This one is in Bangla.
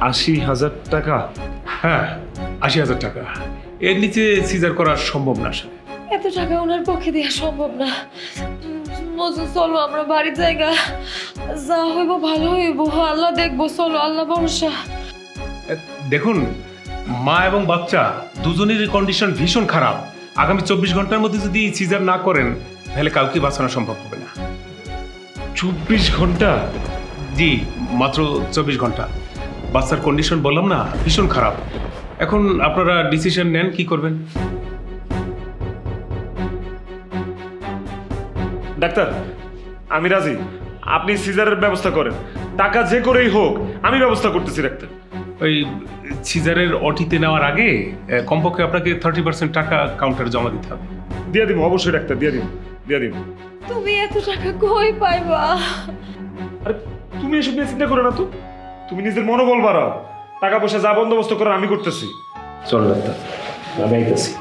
৮০,০০০ টাকা? হ্যাঁ, ৮০,০০০ টাকা। এর নিচে সিজার করা সম্ভব না আসলে। এত টাকা ওনার পক্ষে দেওয়া সম্ভব না। মজনু চলো আমরা বাড়ি জায়গা, যা হইব ভালো হইব, আল্লাহ দেখবো, চলো আল্লাহ ভরসা। দেখুন, মা এবং বাচ্চা দুজনেরই কন্ডিশন ভীষণ খারাপ। আগামী ২৪ ঘন্টার মধ্যে যদি সিজার না করেন তাহলে কাউকে বাঁচানো সম্ভব হবে না। ২৪ ঘন্টা? জি, মাত্র ২৪ ঘন্টা। বাচ্চার কন্ডিশন বললাম না, ভীষণ খারাপ। এখন আপনারা ডিসিশন নেন কি করবেন। ডাক্তার, আমি রাজি, আপনি সিজারের ব্যবস্থা করেন। টাকা যে করেই হোক আমি ব্যবস্থা করতেছি ডাক্তার। ওই সিজারের অটিতে নেওয়ার আগে কমপক্ষে আপনাকে 30% টাকা কাউন্টারে জমা দিতে হবে। দিয়ে দিব, অবশ্যই ডাক্তার, দিয়ে দিব, দিয়ে দিব। তুমি এত টাকা কই পাইবা? আরে তুমি এসব নিয়ে চিন্তা করো না তো, তুমি নিজের মনোবল বাড়াও। টাকা পয়সা যা বন্দোবস্ত করার আমি করতেছি। চল ডাক্তার, আমি আইতেছি।